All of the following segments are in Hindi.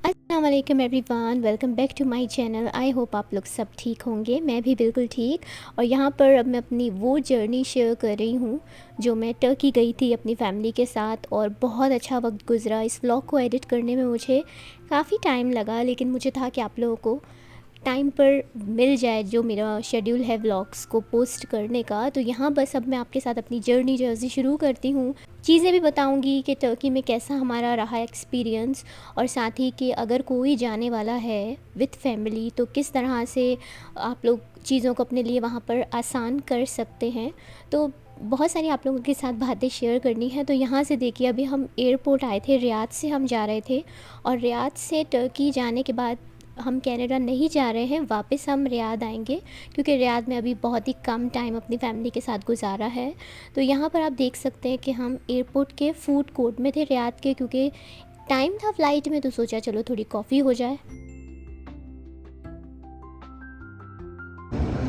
अस्सलाम वालेकुम everyone, welcome back to my channel. I hope आप लोग सब ठीक होंगे। मैं भी बिल्कुल ठीक। और यहाँ पर अब मैं अपनी वो जर्नी शेयर कर रही हूँ जो मैं टर्की गई थी अपनी फैमिली के साथ, और बहुत अच्छा वक्त गुज़रा। इस व्लॉग को एडिट करने में मुझे काफ़ी टाइम लगा, लेकिन मुझे था कि आप लोगों को टाइम पर मिल जाए जो मेरा शेड्यूल है व्लॉग्स को पोस्ट करने का। तो यहाँ बस अब मैं आपके साथ अपनी जर्नी शुरू करती हूँ। चीज़ें भी बताऊँगी कि टर्की में कैसा हमारा रहा एक्सपीरियंस, और साथ ही कि अगर कोई जाने वाला है विथ फैमिली तो किस तरह से आप लोग चीज़ों को अपने लिए वहाँ पर आसान कर सकते हैं। तो बहुत सारी आप लोगों के साथ बातें शेयर करनी है। तो यहाँ से देखिए, अभी हम एयरपोर्ट आए थे, रियाद से हम जा रहे थे, और रियाद से टर्की जाने के बाद हम कनाडा नहीं जा रहे हैं, वापस हम रियाद आएंगे, क्योंकि रियाद में अभी बहुत ही कम टाइम अपनी फैमिली के साथ गुजारा है। तो यहाँ पर आप देख सकते हैं कि हम एयरपोर्ट के फ़ूड कोर्ट में थे रियाद के, क्योंकि टाइम था फ़्लाइट में, तो सोचा चलो थोड़ी कॉफ़ी हो जाए।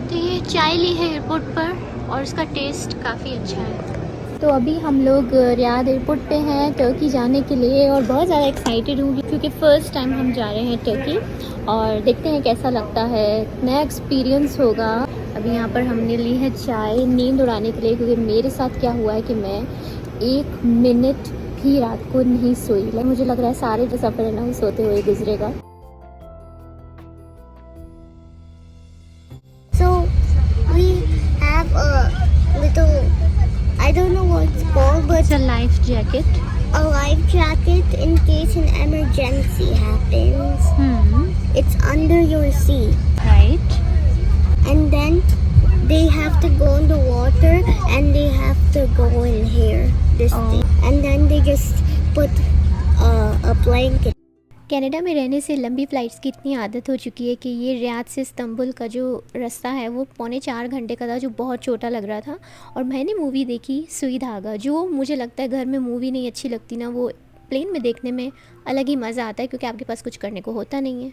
तो ये चाय ली है एयरपोर्ट पर, और इसका टेस्ट काफ़ी अच्छा है। तो अभी हम लोग रियाद एयरपोर्ट पे हैं टर्की जाने के लिए, और बहुत ज़्यादा एक्साइटेड हूँ क्योंकि फ़र्स्ट टाइम हम जा रहे हैं टर्की, और देखते हैं कैसा लगता है, नया एक्सपीरियंस होगा। अभी यहाँ पर हमने ली है चाय नींद उड़ाने के लिए, क्योंकि मेरे साथ क्या हुआ है कि मैं 1 मिनट भी रात को नहीं सोई। मुझे लग रहा है सारे जो सफ़र है ना वो सोते हुए गुजरेगा। So we have a little, I don't know what it's called, but It's a life jacket. a life jacket in case an emergency happens. It's under your seat, Right. and then they have to go in the water and they have to go in here, this thing, and then they just put a blanket. Canada में रहने से लंबी फ़्लाइट्स की इतनी आदत हो चुकी है कि ये रियाद से इस्तांबुल का जो रास्ता है वो 3.25 घंटे का था, जो बहुत छोटा लग रहा था। और मैंने मूवी देखी सुई धागा, जो मुझे लगता है घर में मूवी नहीं अच्छी लगती ना, वो प्लेन में देखने में अलग ही मज़ा आता है, क्योंकि आपके पास कुछ करने को होता नहीं है।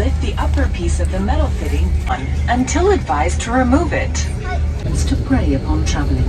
Lift the upper piece of the metal fitting on until advised to remove it. To prey upon traveling.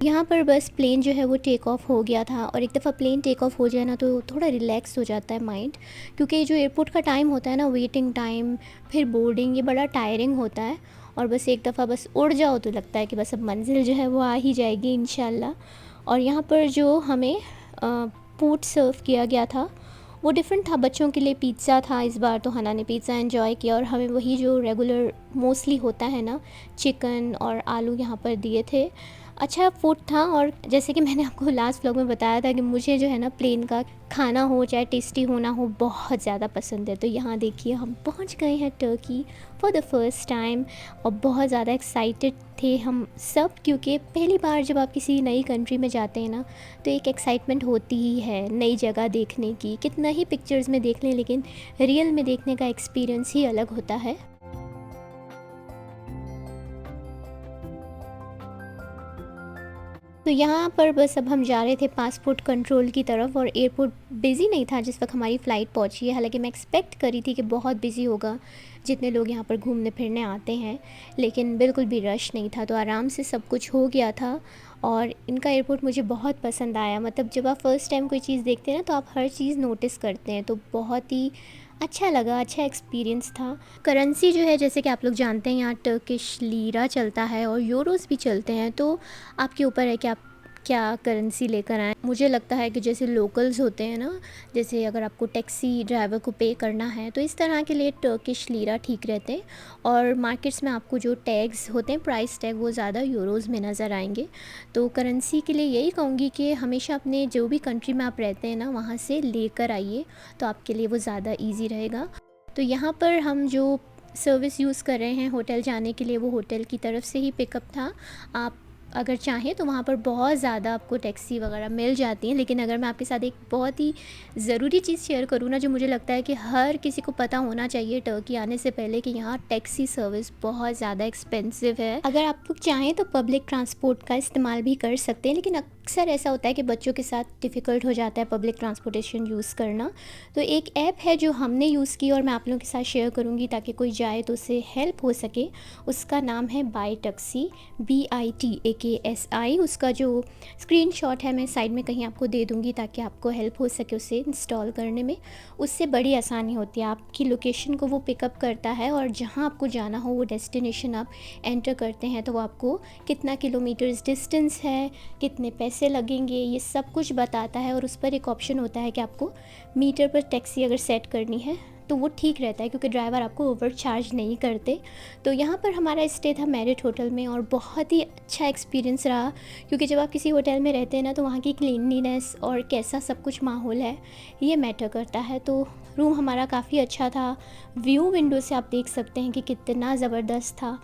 यहाँ पर बस प्लेन जो है वो टेक ऑफ हो गया था, और एक दफ़ा प्लेन टेक ऑफ हो जाए ना तो थोड़ा रिलैक्स हो जाता है माइंड, क्योंकि जो एयरपोर्ट का टाइम होता है ना, वेटिंग टाइम फिर बोर्डिंग, ये बड़ा टायरिंग होता है। और बस एक दफ़ा बस उड़ जाओ तो लगता है कि बस अब मंजिल जो है वो आ ही जाएगी इंशाल्लाह। और यहाँ पर जो हमें फूड सर्व किया गया था वो डिफरेंट था। बच्चों के लिए पिज़्ज़ा था इस बार, तो हना ने पिज़्ज़ा एंजॉय किया, और हमें वही जो रेगुलर मोस्टली होता है ना, चिकन और आलू यहाँ पर दिए थे। अच्छा फूड था। और जैसे कि मैंने आपको लास्ट व्लॉग में बताया था कि मुझे जो है ना प्लेन का खाना हो चाहे टेस्टी हो ना हो, बहुत ज़्यादा पसंद है। तो यहाँ देखिए हम पहुँच गए हैं Turkey for the first time, और बहुत ज़्यादा एक्साइटेड थे हम सब, क्योंकि पहली बार जब आप किसी नई कंट्री में जाते हैं ना तो एक एक्साइटमेंट होती ही है नई जगह देखने की। कितना ही पिक्चर्स में देख लें, लेकिन रियल में देखने का एक्सपीरियंस ही अलग होता है। तो यहाँ पर बस अब हम जा रहे थे पासपोर्ट कंट्रोल की तरफ, और एयरपोर्ट बिज़ी नहीं था जिस वक्त हमारी फ़्लाइट पहुँची है। हालांकि मैं एक्सपेक्ट करी थी कि बहुत बिज़ी होगा, जितने लोग यहाँ पर घूमने फिरने आते हैं, लेकिन बिल्कुल भी रश नहीं था, तो आराम से सब कुछ हो गया था। और इनका एयरपोर्ट मुझे बहुत पसंद आया। मतलब जब आप फ़र्स्ट टाइम कोई चीज़ देखते हैं ना तो आप हर चीज़ नोटिस करते हैं, तो बहुत ही अच्छा लगा, अच्छा एक्सपीरियंस था। करेंसी जो है, जैसे कि आप लोग जानते हैं, यहाँ टर्किश लीरा चलता है और यूरोस भी चलते हैं, तो आपके ऊपर है कि आप क्या करेंसी लेकर आएँ। मुझे लगता है कि जैसे लोकल्स होते हैं ना, जैसे अगर आपको टैक्सी ड्राइवर को पे करना है तो इस तरह के लिए टर्किश लीरा ठीक रहते हैं। और मार्केट्स में आपको जो टैग्स होते हैं, प्राइस टैग, वो ज़्यादा यूरोज़ में नज़र आएंगे। तो करेंसी के लिए यही कहूँगी कि हमेशा अपने जो भी कंट्री में आप रहते हैं ना वहाँ से लेकर आइए, तो आपके लिए वो ज़्यादा ईजी रहेगा। तो यहाँ पर हम जो सर्विस यूज़ कर रहे हैं होटल जाने के लिए, वो होटल की तरफ से ही पिकअप था। आप अगर चाहें तो वहाँ पर बहुत ज़्यादा आपको टैक्सी वगैरह मिल जाती हैं, लेकिन अगर मैं आपके साथ एक बहुत ही ज़रूरी चीज़ शेयर करूँ ना, जो मुझे लगता है कि हर किसी को पता होना चाहिए टर्की आने से पहले, कि यहाँ टैक्सी सर्विस बहुत ज़्यादा एक्सपेंसिव है। अगर आप लोग चाहें तो पब्लिक ट्रांसपोर्ट का इस्तेमाल भी कर सकते हैं, लेकिन अक्सर ऐसा होता है कि बच्चों के साथ डिफ़िकल्ट हो जाता है पब्लिक ट्रांसपोर्टेशन यूज़ करना। तो एक ऐप है जो हमने यूज़ की और मैं आप लोगों के साथ शेयर करूँगी ताकि कोई जाए तो उससे हेल्प हो सके। उसका नाम है बाईटैक्सी, BITAKSI। उसका जो स्क्रीनशॉट है मैं साइड में कहीं आपको दे दूँगी ताकि आपको हेल्प हो सके उसे इंस्टॉल करने में। उससे बड़ी आसानी होती है, आपकी लोकेशन को वो पिकअप करता है और जहाँ आपको जाना हो वो डेस्टिनेशन आप एंटर करते हैं तो वो आपको कितना किलोमीटर्स डिस्टेंस है, कितने पैसे लगेंगे, ये सब कुछ बताता है। और उस पर एक ऑप्शन होता है कि आपको मीटर पर टैक्सी अगर सेट करनी है तो वो ठीक रहता है, क्योंकि ड्राइवर आपको ओवर चार्ज नहीं करते। तो यहाँ पर हमारा स्टे था मैरिट होटल में और बहुत ही अच्छा एक्सपीरियंस रहा, क्योंकि जब आप किसी होटल में रहते हैं ना तो वहाँ की क्लीनलीनेस और कैसा सब कुछ माहौल है ये मैटर करता है। तो रूम हमारा काफ़ी अच्छा था, व्यू विंडो से आप देख सकते हैं कि कितना ज़बरदस्त था।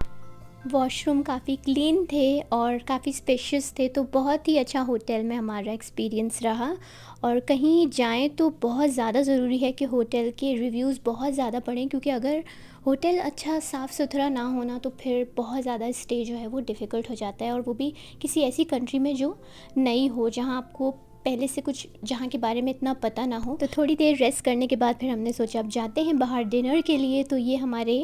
वॉशरूम काफ़ी क्लीन थे और काफ़ी स्पेशियस थे, तो बहुत ही अच्छा होटल में हमारा एक्सपीरियंस रहा। और कहीं जाएं तो बहुत ज़्यादा ज़रूरी है कि होटल के रिव्यूज़ बहुत ज़्यादा पढ़ें, क्योंकि अगर होटल अच्छा साफ़ सुथरा ना होना तो फिर बहुत ज़्यादा स्टे जो है वो डिफ़िकल्ट हो जाता है, और वो भी किसी ऐसी कंट्री में जो नई हो, जहाँ आपको पहले से कुछ जहाँ के बारे में इतना पता ना हो। तो थोड़ी देर रेस्ट करने के बाद फिर हमने सोचा अब जाते हैं बाहर डिनर के लिए। तो ये हमारे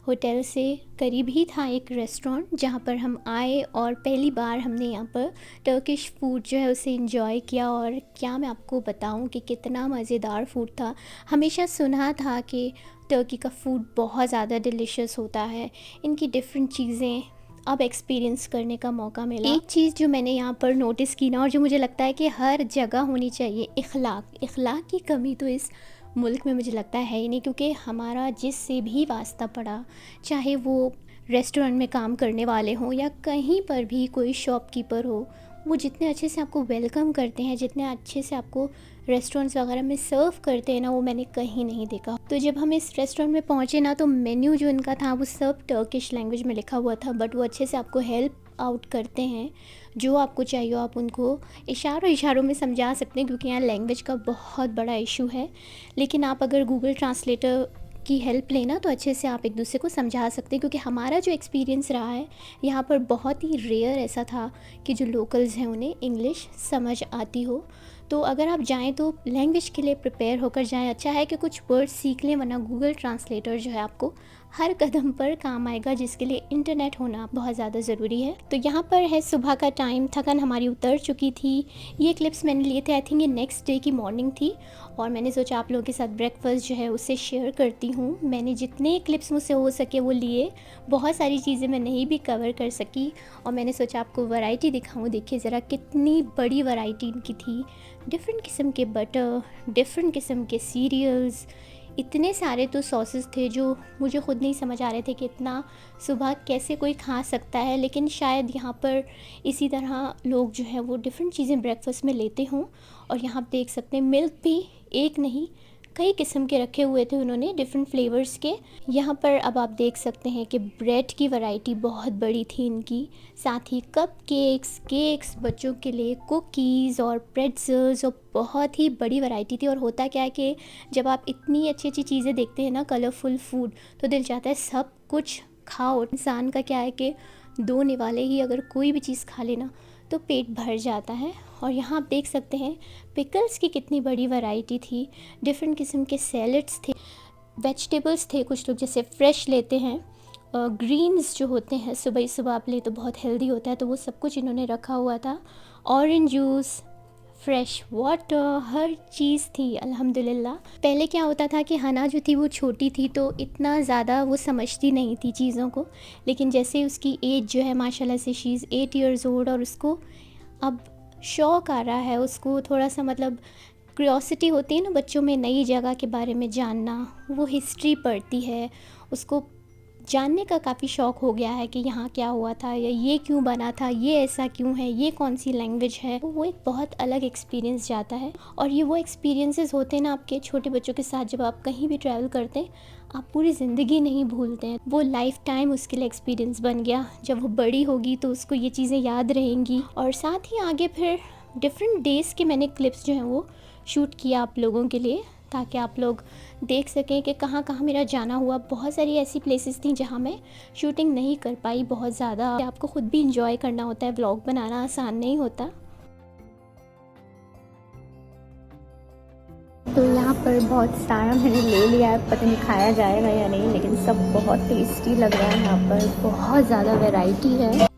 होटल से करीब ही था एक रेस्टोरेंट जहाँ पर हम आए और पहली बार हमने यहाँ पर टर्किश फूड जो है उसे इंजॉय किया। और क्या मैं आपको बताऊँ कि कितना मज़ेदार फूड था। हमेशा सुना था कि टर्की का फूड बहुत ज़्यादा डिलीशियस होता है, इनकी डिफरेंट चीज़ें अब एक्सपीरियंस करने का मौका मिला। एक चीज़ जो मैंने यहाँ पर नोटिस की ना, और जो मुझे लगता है कि हर जगह होनी चाहिए, इखलाक की कमी तो इस मुल्क में मुझे लगता है ही नहीं, क्योंकि हमारा जिससे भी वास्ता पड़ा, चाहे वो रेस्टोरेंट में काम करने वाले हों या कहीं पर भी कोई शॉपकीपर हो, वो जितने अच्छे से आपको वेलकम करते हैं, जितने अच्छे से आपको रेस्टोरेंट्स वगैरह में सर्व करते हैं ना, वो मैंने कहीं नहीं देखा। तो जब हम इस रेस्टोरेंट में पहुँचे ना, तो मेन्यू जो इनका था वो सब टर्किश लैंग्वेज में लिखा हुआ था, बट वो अच्छे से आपको हेल्प आउट करते हैं। जो आपको चाहिए आप उनको इशारों में समझा सकते हैं, क्योंकि यहाँ लैंग्वेज का बहुत बड़ा इशू है। लेकिन आप अगर गूगल ट्रांसलेटर की हेल्प लेना तो अच्छे से आप एक दूसरे को समझा सकते हैं, क्योंकि हमारा जो एक्सपीरियंस रहा है यहाँ पर बहुत ही रेयर ऐसा था कि जो लोकल्स हैं उन्हें इंग्लिश समझ आती हो। तो अगर आप जाएं तो लैंग्वेज के लिए प्रिपेयर होकर जाएं। अच्छा है कि कुछ वर्ड सीख लें, वरना गूगल ट्रांसलेटर जो है आपको हर कदम पर काम आएगा, जिसके लिए इंटरनेट होना बहुत ज़्यादा ज़रूरी है। तो यहाँ पर है सुबह का टाइम, थकान हमारी उतर चुकी थी। ये क्लिप्स मैंने लिए थे, आई थिंक ये नेक्स्ट डे की मॉर्निंग थी, और मैंने सोचा आप लोगों के साथ ब्रेकफास्ट जो है उससे शेयर करती हूँ। मैंने जितने क्लिप्स मुझसे हो सके वो लिए, बहुत सारी चीज़ें मैं नहीं भी कवर कर सकी, और मैंने सोचा आपको वैरायटी दिखाऊँ। देखिए ज़रा कितनी बड़ी वैरायटी इनकी थी, डिफरेंट किस्म के बटर, डिफरेंट किस्म के सीरियल्स, इतने सारे तो सॉसेस थे जो मुझे ख़ुद नहीं समझ आ रहे थे कि इतना सुबह कैसे कोई खा सकता है। लेकिन शायद यहाँ पर इसी तरह लोग जो है वो डिफरेंट चीज़ें ब्रेकफास्ट में लेते हों। और यहाँ आप देख सकते हैं मिल्क भी एक नहीं कई किस्म के रखे हुए थे उन्होंने, डिफरेंट फ्लेवर्स के। यहाँ पर अब आप देख सकते हैं कि ब्रेड की वैरायटी बहुत बड़ी थी इनकी, साथ ही कप केक्स, बच्चों के लिए कुकीज़ और प्रेट्ज़ल्स, और बहुत ही बड़ी वैरायटी थी। और होता क्या है कि जब आप इतनी अच्छी अच्छी चीज़ें देखते हैं ना, कलरफुल फूड, तो दिल चाहता है सब कुछ खाओ। इंसान का क्या है कि दो निवाले ही अगर कोई भी चीज़ खा लेना तो पेट भर जाता है। और यहाँ आप देख सकते हैं पिकल्स की कितनी बड़ी वैरायटी थी, डिफरेंट किस्म के सैलड्स थे, वेजिटेबल्स थे, कुछ लोग जैसे फ्रेश लेते हैं, ग्रीन्स जो होते हैं सुबह ही सुबह आप ले तो बहुत हेल्दी होता है, तो वो सब कुछ इन्होंने रखा हुआ था। ऑरेंज जूस, फ्रेश वाटर, हर चीज़ थी अल्हम्दुलिल्लाह। पहले क्या होता था कि हना जो थी वो छोटी थी तो इतना ज़्यादा वो समझती नहीं थी चीज़ों को, लेकिन जैसे उसकी एज जो है माशाल्लाह से शी इज़ 8 years old, और उसको अब शौक़ आ रहा है, उसको थोड़ा सा मतलब क्यूरियोसिटी होती है ना बच्चों में, नई जगह के बारे में जानना, वो हिस्ट्री पढ़ती है, उसको जानने का काफ़ी शौक़ हो गया है कि यहाँ क्या हुआ था, या ये क्यों बना था, ये ऐसा क्यों है, ये कौन सी लैंग्वेज है। तो वो एक बहुत अलग एक्सपीरियंस जाता है। और ये वो एक्सपीरियंसेस होते हैं ना आपके छोटे बच्चों के साथ, जब आप कहीं भी ट्रैवल करते हैं आप पूरी ज़िंदगी नहीं भूलते हैं। वो लाइफ टाइम उसके लिए एक्सपीरियंस बन गया। जब वो बड़ी होगी तो उसको ये चीज़ें याद रहेंगी। और साथ ही आगे फिर डिफरेंट डेज़ के मैंने क्लिप्स जो हैं वो शूट किया आप लोगों के लिए, ताकि आप लोग देख सकें कि कहाँ कहाँ मेरा जाना हुआ। बहुत सारी ऐसी प्लेसेस थी जहाँ मैं शूटिंग नहीं कर पाई बहुत ज़्यादा। आपको ख़ुद भी इंजॉय करना होता है, व्लॉग बनाना आसान नहीं होता। तो यहाँ पर बहुत सारा मैंने ले लिया है, पता नहीं खाया जाएगा या नहीं, लेकिन सब बहुत टेस्टी लग रहा है। यहाँ पर बहुत ज़्यादा वैरायटी है।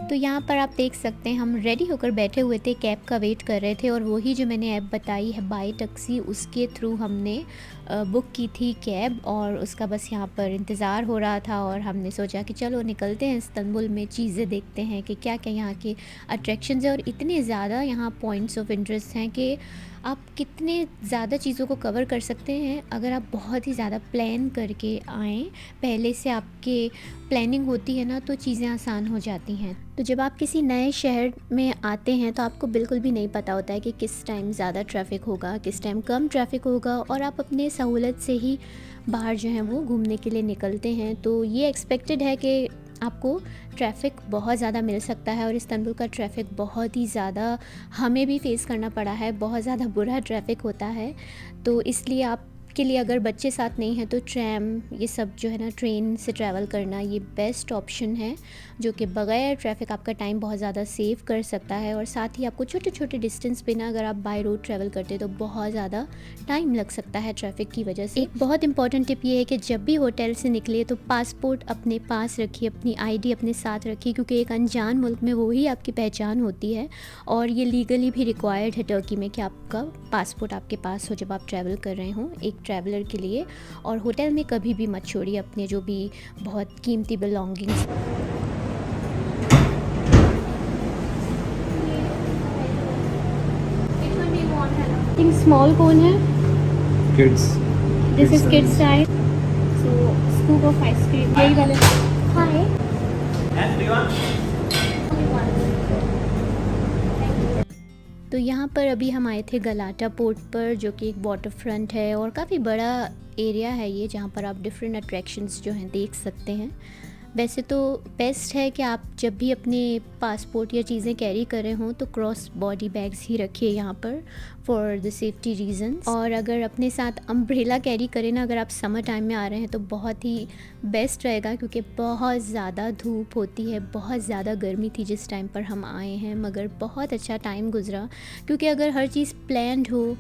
तो यहाँ पर आप देख सकते हैं हम रेडी होकर बैठे हुए थे, कैब का वेट कर रहे थे। और वही जो मैंने ऐप बताई है बाई टैक्सी, उसके थ्रू हमने बुक की थी कैब, और उसका बस यहाँ पर इंतज़ार हो रहा था। और हमने सोचा कि चलो निकलते हैं इस्तांबुल में, चीज़ें देखते हैं कि क्या क्या यहाँ के अट्रैक्शंस हैं। और इतने ज़्यादा यहाँ पॉइंट्स ऑफ इंटरेस्ट हैं कि आप कितने ज़्यादा चीज़ों को कवर कर सकते हैं अगर आप बहुत ही ज़्यादा प्लान करके आएँ। पहले से आपके प्लानिंग होती है ना, तो चीज़ें आसान हो जाती हैं। तो जब आप किसी नए शहर में आते हैं तो आपको बिल्कुल भी नहीं पता होता है कि किस टाइम ज़्यादा ट्रैफिक होगा, किस टाइम कम ट्रैफिक होगा, और आप अपने सहूलत से ही बाहर जो हैं वो घूमने के लिए निकलते हैं। तो ये एक्सपेक्टेड है कि आपको ट्रैफ़िक बहुत ज़्यादा मिल सकता है। और इस्तांबुल का ट्रैफ़िक बहुत ही ज़्यादा हमें भी फ़ेस करना पड़ा है, बहुत ज़्यादा बुरा ट्रैफ़िक होता है। तो इसलिए आप के लिए अगर बच्चे साथ नहीं हैं तो ट्रैम, ये सब जो है ना, ट्रेन से ट्रैवल करना ये बेस्ट ऑप्शन है, जो कि बग़ैर ट्रैफिक आपका टाइम बहुत ज़्यादा सेव कर सकता है। और साथ ही आपको छोटे छोटे डिस्टेंस पे ना अगर आप बाय रोड ट्रैवल करते हैं तो बहुत ज़्यादा टाइम लग सकता है ट्रैफिक की वजह से। एक बहुत इंपॉर्टेंट टिप ये है कि जब भी होटल से निकले तो पासपोर्ट अपने पास रखिए, अपनी ID अपने साथ रखिए, क्योंकि एक अनजान मुल्क में वही आपकी पहचान होती है। और ये लीगली भी रिक्वायर्ड है टर्की में कि आपका पासपोर्ट आपके पास हो जब आप ट्रैवल कर रहे हों, एक ट्रैवलर के लिए। और होटल में कभी भी मत छोड़िए अपने जो भी बहुत कीमती बिलोंगिंग्स। थिंक स्मॉल कौन है? Kids. This is kids time, so scoop of ice cream यही वाले। हाय, तो यहाँ पर अभी हम आए थे गलाटा पोर्ट पर, जो कि एक वाटर फ्रंट है और काफ़ी बड़ा एरिया है ये, जहाँ पर आप डिफरेंट अट्रैक्शंस जो हैं देख सकते हैं। वैसे तो बेस्ट है कि आप जब भी अपने पासपोर्ट या चीज़ें कैरी कर रहे हों तो क्रॉस बॉडी बैग्स ही रखिए यहाँ पर, फॉर द सेफ्टी रीज़न्स। और अगर अपने साथ अम्ब्रेला कैरी करें ना, अगर आप समर टाइम में आ रहे हैं तो बहुत ही बेस्ट रहेगा, क्योंकि बहुत ज़्यादा धूप होती है, बहुत ज़्यादा गर्मी थी जिस टाइम पर हम आए हैं। मगर बहुत अच्छा टाइम गुजरा, क्योंकि अगर हर चीज़ प्लान्ड हो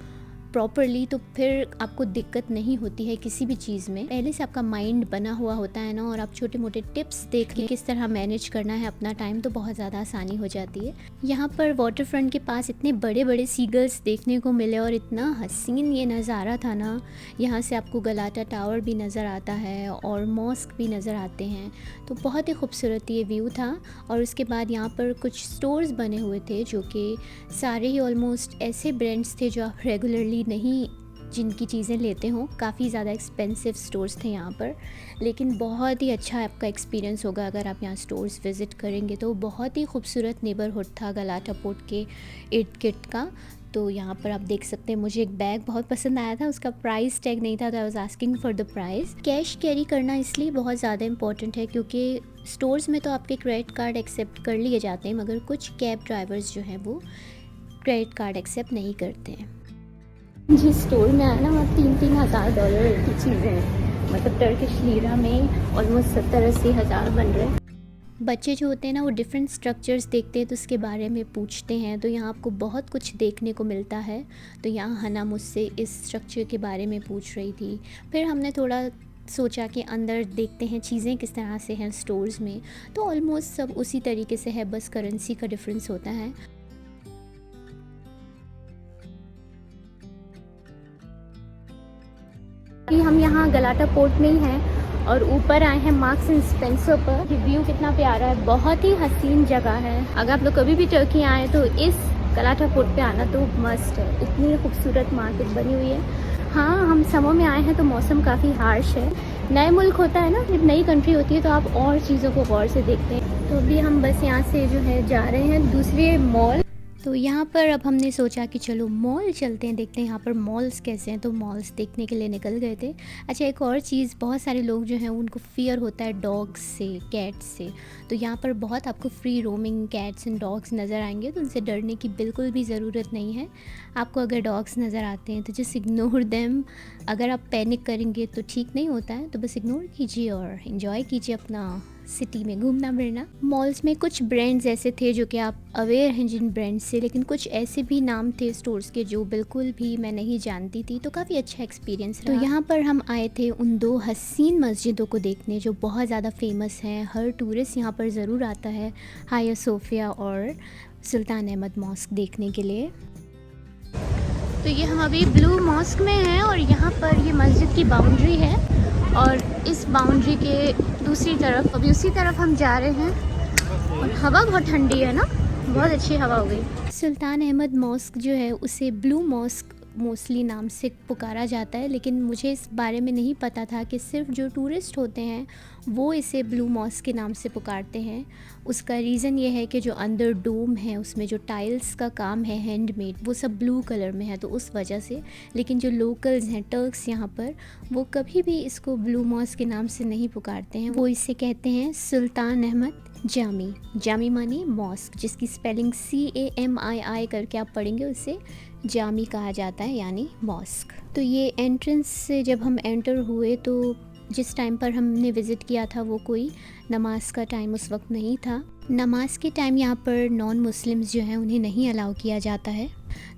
प्रॉपरली तो फिर आपको दिक्कत नहीं होती है किसी भी चीज़ में। पहले से आपका माइंड बना हुआ होता है ना, और आप छोटे मोटे टिप्स देख के किस तरह मैनेज करना है अपना टाइम, तो बहुत ज़्यादा आसानी हो जाती है। यहाँ पर वाटर फ्रंट के पास इतने बड़े बड़े सीगल्स देखने को मिले, और इतना हसीन ये नज़ारा था ना। यहाँ से आपको गलाटा टावर भी नज़र आता है और मॉस्क भी नज़र आते हैं, तो बहुत ही खूबसूरत ये व्यू था। और उसके बाद यहाँ पर कुछ स्टोर्स बने हुए थे, जो कि सारे ही ऑलमोस्ट ऐसे ब्रांड्स थे जो आप रेगुलरली नहीं जिनकी चीज़ें लेते हों। काफ़ी ज़्यादा एक्सपेंसिव स्टोर्स थे यहाँ पर, लेकिन बहुत ही अच्छा आपका एक्सपीरियंस होगा अगर आप यहाँ स्टोर्स विज़िट करेंगे। तो बहुत ही खूबसूरत नेबरहुड था गलाटा पोर्ट के इर्द गिर्द का। तो यहाँ पर आप देख सकते हैं, मुझे एक बैग बहुत पसंद आया था, उसका प्राइस टैग नहीं था, तो I was asking for the price. Cash carry करना इसलिए बहुत ज़्यादा इंपॉर्टेंट है क्योंकि स्टोर्स में तो आपके क्रेडिट कार्ड एक्सेप्ट कर लिए जाते हैं, मगर कुछ कैब ड्राइवर्स जो हैं वो क्रेडिट कार्ड एक्सेप्ट नहीं करते हैं। जिस स्टोर में आया ना, वहाँ $3,000 की चीज़ें हैं, मतलब टर्किश लीरा में ऑलमोस्ट 70-80 हज़ार बन रहे हैं। बच्चे जो होते हैं ना, वो डिफरेंट स्ट्रक्चर्स देखते हैं तो उसके बारे में पूछते हैं, तो यहाँ आपको बहुत कुछ देखने को मिलता है। तो यहाँ हना मुझसे इस स्ट्रक्चर के बारे में पूछ रही थी। फिर हमने थोड़ा सोचा कि अंदर देखते हैं चीज़ें किस तरह से हैं स्टोर्स में, तो ऑलमोस्ट सब उसी तरीके से है, बस करेंसी का डिफरेंस होता है। कि हम यहाँ गलाटा पोर्ट में ही हैं और ऊपर आए हैं मार्क्स एंड स्पेंसर पर। व्यू कितना प्यारा है, बहुत ही हसीन जगह है। अगर आप लोग कभी भी टर्की आए तो इस गलाटा फोर्ट पे आना तो मस्ट है, इतनी खूबसूरत मार्केट बनी हुई है। हाँ, हम समर में आए हैं तो मौसम काफ़ी हार्श है। नए मुल्क होता है ना, जब नई कंट्री होती है तो आप और चीज़ों को गौर से देखते हैं। तो अभी हम बस यहाँ से जो है जा रहे हैं दूसरे मॉल। तो यहाँ पर अब हमने सोचा कि चलो मॉल चलते हैं, देखते हैं यहाँ पर मॉल्स कैसे हैं, तो मॉल्स देखने के लिए निकल गए थे। अच्छा, एक और चीज़, बहुत सारे लोग जो हैं उनको फ़ियर होता है डॉग्स से, कैट्स से। तो यहाँ पर बहुत आपको free roaming cats and dogs नज़र आएंगे, तो उनसे डरने की बिल्कुल भी ज़रूरत नहीं है। आपको अगर डॉग्स नज़र आते हैं तो जस्ट इग्नोर देम। अगर आप पैनिक करेंगे तो ठीक नहीं होता है, तो बस इग्नोर कीजिए और इन्जॉय कीजिए अपना सिटी में घूमना फिरना। मॉल्स में कुछ ब्रांड्स ऐसे थे जो कि आप अवेयर हैं जिन ब्रांड्स से, लेकिन कुछ ऐसे भी नाम थे स्टोर्स के जो बिल्कुल भी मैं नहीं जानती थी, तो काफ़ी अच्छा एक्सपीरियंस रहा। तो यहाँ पर हम आए थे उन 2 हसीन मस्जिदों को देखने जो बहुत ज़्यादा फेमस हैं, हर टूरिस्ट यहाँ पर ज़रूर आता है, हाया सोफिया और सुल्तान अहमद मॉस्क देखने के लिए। तो ये हम अभी ब्लू मॉस्क में हैं और यहाँ पर ये मस्जिद की बाउंड्री है और इस बाउंड्री के दूसरी तरफ अभी उसी तरफ हम जा रहे हैं और हवा बहुत ठंडी है ना, बहुत अच्छी हवा हो गई। सुल्तान अहमद मॉस्क जो है उसे ब्लू मॉस्क मोस्टली नाम से पुकारा जाता है, लेकिन मुझे इस बारे में नहीं पता था कि सिर्फ जो टूरिस्ट होते हैं वो इसे ब्लू मॉस्क के नाम से पुकारते हैं। उसका रीज़न ये है कि जो अंदर डोम है उसमें जो टाइल्स का काम है हैंडमेड, वो सब ब्लू कलर में है, तो उस वजह से। लेकिन जो लोकल्स हैं टर्क्स यहाँ पर, वो कभी भी इसको ब्लू मॉस्क के नाम से नहीं पुकारते हैं, वो इसे कहते हैं सुल्तान अहमद जामी। जामी मानी मॉस्क, जिसकी स्पेलिंग CAMII करके आप पढ़ेंगे उसे जामी कहा जाता है, यानी मॉस्क। तो ये एंट्रेंस से जब हम एंटर हुए तो जिस टाइम पर हमने विज़िट किया था वो कोई नमाज का टाइम उस वक्त नहीं था। नमाज के टाइम यहाँ पर नॉन मुस्लिम्स जो हैं उन्हें नहीं अलाउ किया जाता है।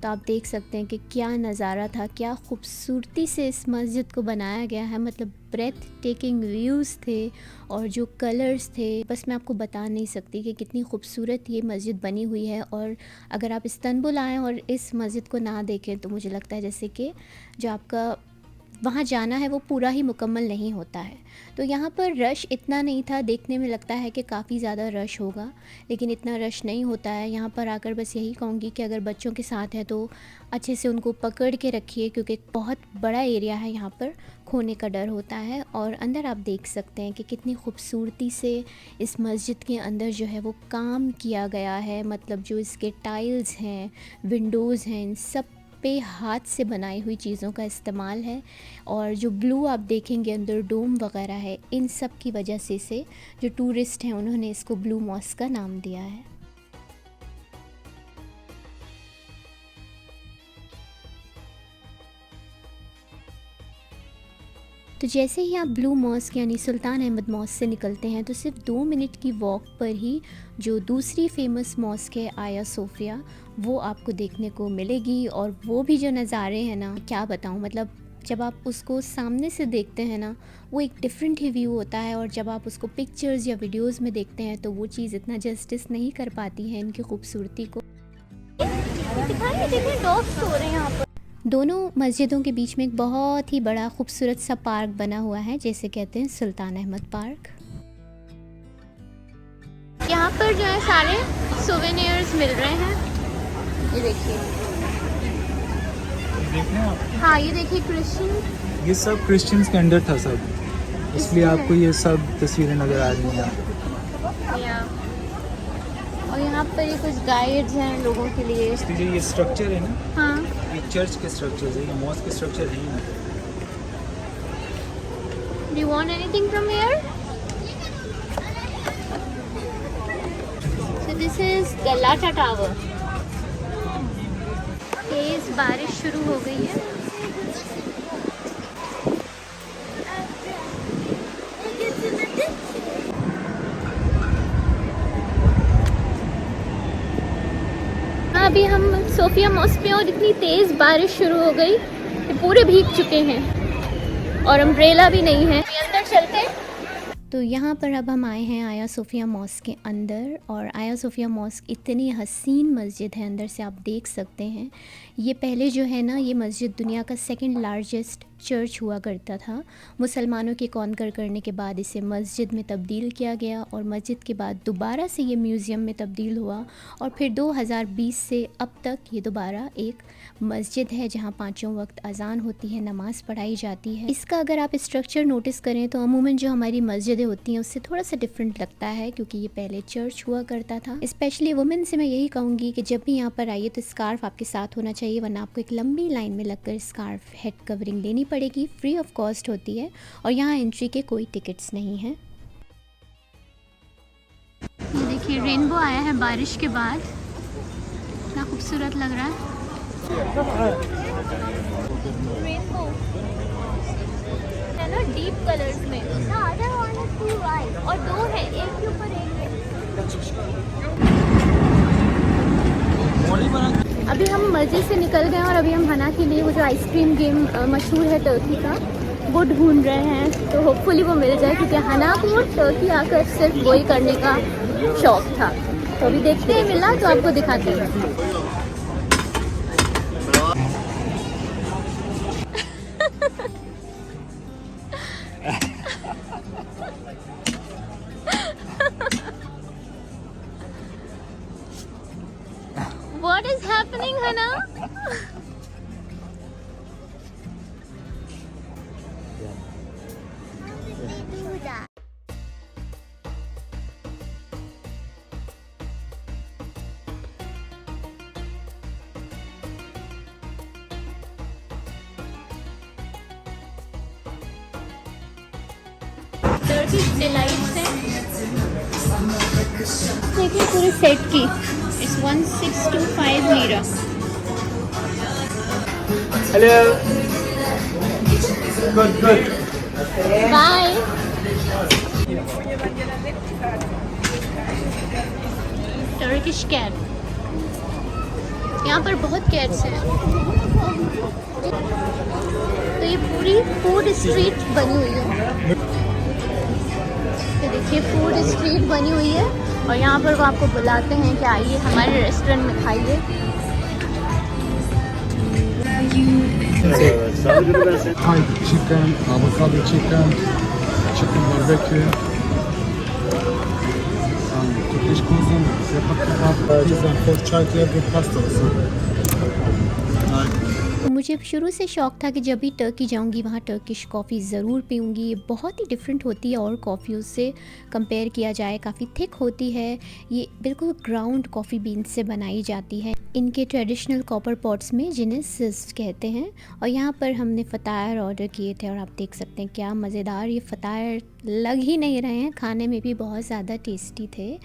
तो आप देख सकते हैं कि क्या नज़ारा था, क्या खूबसूरती से इस मस्जिद को बनाया गया है, मतलब ब्रेथ टेकिंग व्यूज़ थे और जो कलर्स थे, बस मैं आपको बता नहीं सकती कि कितनी खूबसूरत ये मस्जिद बनी हुई है। और अगर आप इस्तांबुल आएँ और इस मस्जिद को ना देखें तो मुझे लगता है जैसे कि जो आपका वहाँ जाना है वो पूरा ही मुकम्मल नहीं होता है। तो यहाँ पर रश इतना नहीं था, देखने में लगता है कि काफ़ी ज़्यादा रश होगा, लेकिन इतना रश नहीं होता है। यहाँ पर आकर बस यही कहूँगी कि अगर बच्चों के साथ है तो अच्छे से उनको पकड़ के रखिए, क्योंकि बहुत बड़ा एरिया है, यहाँ पर खोने का डर होता है। और अंदर आप देख सकते हैं कि कितनी खूबसूरती से इस मस्जिद के अंदर जो है वो काम किया गया है, मतलब जो इसके टाइल्स हैं, विंडोज़ हैं, इन सब पे हाथ से बनाई हुई चीज़ों का इस्तेमाल है। और जो ब्लू आप देखेंगे अंदर डोम वगैरह है, इन सब की वजह से जो टूरिस्ट हैं उन्होंने इसको ब्लू मॉस्क का नाम दिया है। तो जैसे ही आप ब्लू मॉस्क यानी सुल्तान अहमद मॉस्क से निकलते हैं तो सिर्फ 2 मिनट की वॉक पर ही जो दूसरी फेमस मॉस्क है आया सोफिया, वो आपको देखने को मिलेगी। और वो भी जो नज़ारे हैं ना, क्या बताऊँ, मतलब जब आप उसको सामने से देखते हैं ना, वो एक डिफरेंट ही व्यू होता है। और जब आप उसको पिक्चर्स या वीडियोस में देखते हैं तो वो चीज़ इतना जस्टिस नहीं कर पाती है इनकी खूबसूरती को। डॉग्स सो रहे हैं यहाँ पर। दोनों मस्जिदों के बीच में एक बहुत ही बड़ा खूबसूरत सा पार्क बना हुआ है, जैसे कहते हैं सुल्तान अहमद पार्क। यहाँ पर जो है सारे सोवेनियर्स मिल रहे हैं, ये देखिए। हाँ, ये देखिए क्रिश्चियन, ये सब क्रिश्चियंस के अंडर था सब, इसलिए आपको ये सब तस्वीरें नज़र आ रही हैं। और यहाँ पर ये कुछ गाइड्स हैं लोगों के लिए। इसलिए ये स्ट्रक्चर है ना, हाँ, ये चर्च के स्ट्रक्चर है, ये मॉस्क के स्ट्रक्चर है ना। Do you want anything from here? So this is Galata Tower. तेज बारिश शुरू हो गई है। अभी हम सोफिया मॉस्क पे और इतनी तेज़ बारिश शुरू हो गई कि पूरे भीग चुके हैं और अम्ब्रेला भी नहीं है। अंदर चलते हैं। तो यहाँ पर अब हम आए हैं आया सोफिया मॉस्क के अंदर। और आया सोफिया मॉस्क इतनी हसीन मस्जिद है, अंदर से आप देख सकते हैं। ये पहले जो है ना, ये मस्जिद दुनिया का 2nd लार्जेस्ट चर्च हुआ करता था। मुसलमानों के कॉन्कर करने के बाद इसे मस्जिद में तब्दील किया गया और मस्जिद के बाद दोबारा से ये म्यूज़ियम में तब्दील हुआ और फिर 2020 से अब तक ये दोबारा एक मस्जिद है जहाँ पाँचों वक्त अजान होती है, नमाज़ पढ़ाई जाती है। इसका अगर आप स्ट्रक्चर नोटिस करें तो अमूमन जो हमारी मस्जिदें होती हैं उससे थोड़ा सा डिफरेंट लगता है, क्योंकि ये पहले चर्च हुआ करता था। स्पेशली वुमेन से मैं यही कहूँगी कि जब भी यहाँ पर आइए तो स्कार्फ आपके साथ होना चाहिए, वरना आपको एक लंबी लाइन में लगकर स्कार्फ हेड कवरिंग लेनी पड़ेगी। फ्री ऑफ कॉस्ट होती है और यहाँ एंट्री के कोई टिकट्स नहीं हैं। ये देखिए रेनबो आया है बारिश के बाद, कितना खूबसूरत लग रहा है। रेनबो है ना डीप कलर्स में, और दो है, एक के ऊपर एक है। अभी हम मस्जिद से निकल गए और अभी हम हना के लिए वो जो आइसक्रीम गेम मशहूर है टर्की का वो ढूंढ रहे हैं, तो होपफुली वो मिल जाए, क्योंकि हना को टर्की आकर सिर्फ वही करने का शौक था। तो अभी देखते हैं मिला तो आपको दिखाते हैं। What is happening, Hana? Turkish delights है, देखिए पूरे सेट की it's 1625 lira. Hello, good good, bye. Turkish cat, यहाँ पर बहुत कैट्स हैं। तो ये पूरी फूड स्ट्रीट बनी हुई है, तो देखिए फूड स्ट्रीट बनी हुई है और यहाँ पर वो आपको बुलाते हैं कि आइए हमारे रेस्टोरेंट में खाइए। Thai chicken, avocado chicken, chicken barbecue, Turkish cuisine, separate kebab, pizza, pork chai, good pasta. मुझे शुरू से शौक़ था कि जब भी टर्की जाऊंगी वहाँ टर्किश कॉफ़ी ज़रूर पीऊँगी। ये बहुत ही डिफरेंट होती है और कॉफ़ियों से कंपेयर किया जाए, काफ़ी थिक होती है। ये बिल्कुल ग्राउंड कॉफ़ी बीन्स से बनाई जाती है इनके ट्रेडिशनल कॉपर पॉट्स में, जिन्हें सिस्ट कहते हैं। और यहाँ पर हमने फ़तायर ऑर्डर किए थे और आप देख सकते हैं क्या मज़ेदार ये फ़तायर लग ही नहीं रहे हैं, खाने में भी बहुत ज़्यादा टेस्टी थे।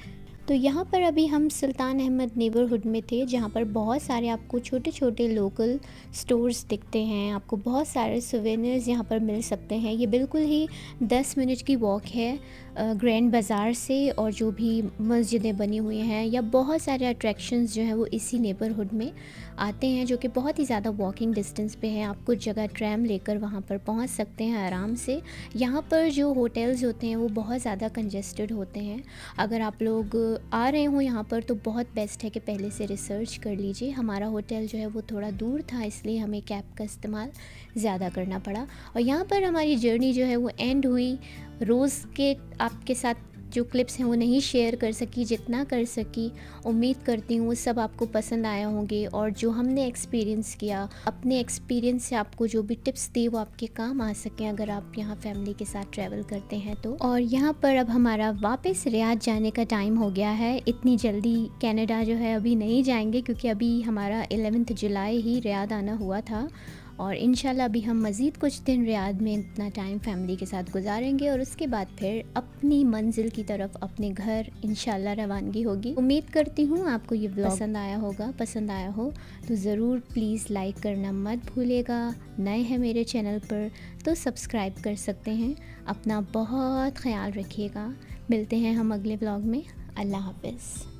तो यहाँ पर अभी हम सुल्तान अहमद नेबरहुड में थे, जहाँ पर बहुत सारे आपको छोटे छोटे लोकल स्टोर्स दिखते हैं। आपको बहुत सारे सोवेनिर्स यहाँ पर मिल सकते हैं। ये बिल्कुल ही 10 मिनट की वॉक है ग्रैंड बाज़ार से, और जो भी मस्जिदें बनी हुई हैं या बहुत सारे अट्रैक्शंस जो हैं वो इसी नेबरहुड में आते हैं, जो कि बहुत ही ज़्यादा वॉकिंग डिस्टेंस पे हैं। आप कुछ जगह ट्रैम लेकर वहाँ पर पहुँच सकते हैं आराम से। यहाँ पर जो होटल्स होते हैं वो बहुत ज़्यादा कंजेस्टेड होते हैं। अगर आप लोग आ रहे हो यहाँ पर तो बहुत बेस्ट है कि पहले से रिसर्च कर लीजिए। हमारा होटल जो है वो थोड़ा दूर था, इसलिए हमें कैब का इस्तेमाल ज़्यादा करना पड़ा। और यहाँ पर हमारी जर्नी जो है वो एंड हुई। रोज़ के आपके साथ जो क्लिप्स हैं वो नहीं शेयर कर सकी, जितना कर सकी उम्मीद करती हूँ वो सब आपको पसंद आया होंगे। और जो हमने एक्सपीरियंस किया, अपने एक्सपीरियंस से आपको जो भी टिप्स दी वो आपके काम आ सकें अगर आप यहाँ फैमिली के साथ ट्रैवल करते हैं तो। और यहाँ पर अब हमारा वापस रियाद जाने का टाइम हो गया है। इतनी जल्दी कनाडा जो है अभी नहीं जाएंगे, क्योंकि अभी हमारा 11 जुलाई ही रियाद आना हुआ था। और इंशाल्लाह अभी हम मज़ीद कुछ दिन रियाद में इतना टाइम फैमिली के साथ गुजारेंगे और उसके बाद फिर अपनी मंजिल की तरफ, अपने घर इंशाल्लाह रवानगी होगी। उम्मीद करती हूँ आपको ये व्लॉग पसंद आया होगा। पसंद आया हो तो ज़रूर प्लीज़ लाइक करना मत भूलिएगा। नए हैं मेरे चैनल पर तो सब्सक्राइब कर सकते हैं। अपना बहुत ख्याल रखिएगा। मिलते हैं हम अगले व्लॉग में। अल्लाह हाफ़िज़।